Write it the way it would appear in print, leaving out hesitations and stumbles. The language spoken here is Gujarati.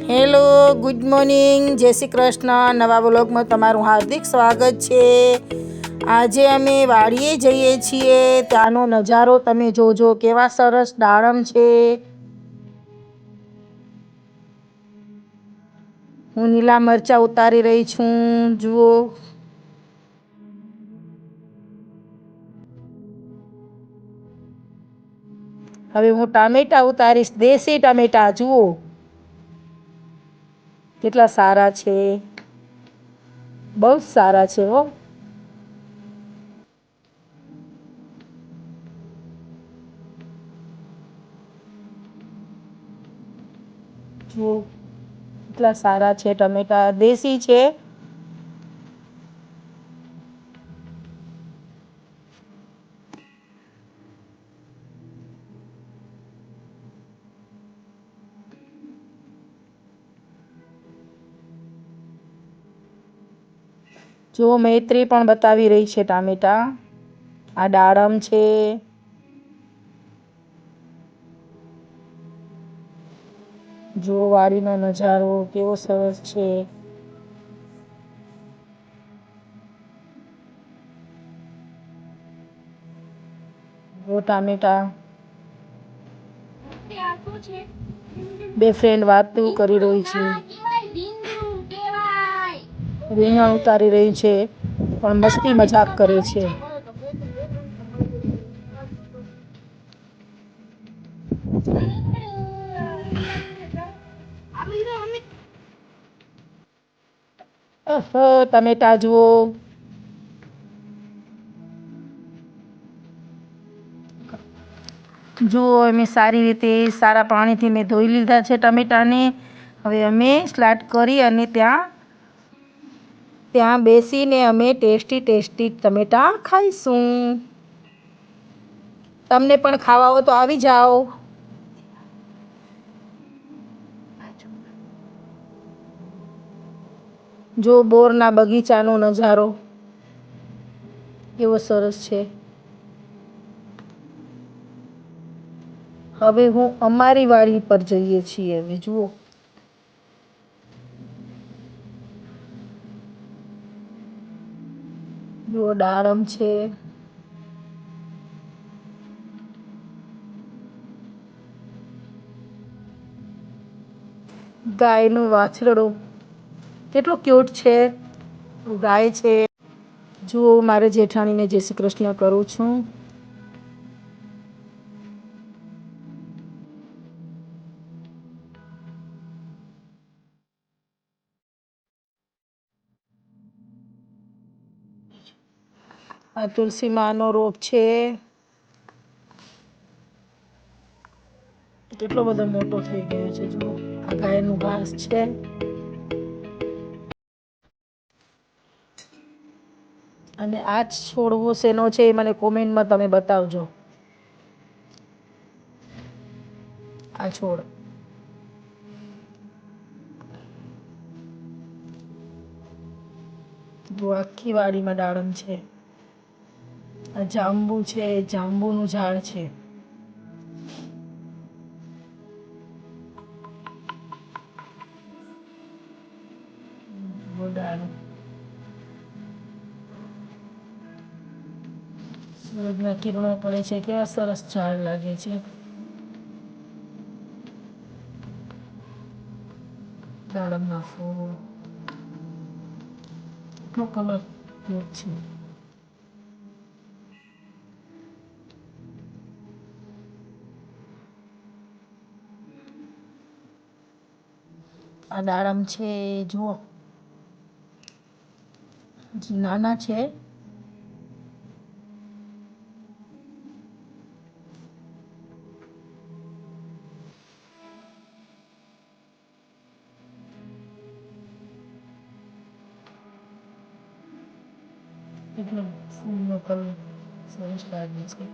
હેલો, ગુડ મોર્નિંગ, જય શ્રી કૃષ્ણ. નવા વ્લોગમાં તમારું હાર્દિક સ્વાગત છે. આજે અમે વાડીએ જઈએ છીએ. ત્યાંનો નજારો તમે જોજો, કેવા સરસ દાડમ છે. હું લીલા મરચાં ઉતારી રહી છું, જુઓ. હવે હું ટામેટા ઉતારીશ, દેશી ટામેટા, જુઓ કેટલા સારા છે. બહુ જ સારા છે હો. જુઓ કેટલા સારા છે ટમેટા, દેશી છે. જો મૈત્રી પણ બતાવી રહી છે ટામેટા. આ દાડમ છે. જો વાડીનો નજારો કેવો સરસ છે. જો ટામેટા. બે ફ્રેન્ડ વાતો કરી રહી છે. રીંગણ ઉતારી રહી છે, પણ મસ્તી મજાક કરે છે. ટમેટા જુઓ. જુઓ, અમે સારી રીતે સારા પાણીથી મેં ધોઈ લીધા છે ટમેટાને. હવે અમે સ્લાટ કરી અને ત્યાં બેસીને અમે ટેસ્ટી ટમેટા ખાઈશું. તમને પણ ખાવા હોય તો આવી જાઓ. જો બોરના બગીચાનો નજારો કેવો સરસ છે. હવે હું અમારી વાડી પર જઈએ છીએ. હવે જુઓ, જુઓ દાડમ છે. ગાયનું વાછરડું કેટલું ક્યુટ છે. ગાય છે. જુઓ, મારે જેઠાણીને જય શ્રી કૃષ્ણ કરું છું. આ તુલસી માનો રોપ છે. કેટલો બધો મોટો થઈ ગયો છે. જુઓ, આ ગાયનું ઘાસ છે. અને આ જ છોડવો શેનો છે એ મને કોમેન્ટમાં તમે બતાવજો. આ છોડ આખી વાડીમાં દાડમ છે. આ જાંબુ છે, જાંબુનું ઝાડ છે. સૂરજના કિરણો પડે છે, કેવા સરસ ઝાડ લાગે છે. દાડમના ફૂલ નો કલર છે. આ દાડમ છે, જુઓ નાના છે. એકદમ ફૂલનો કલર સરસ લાગે છે.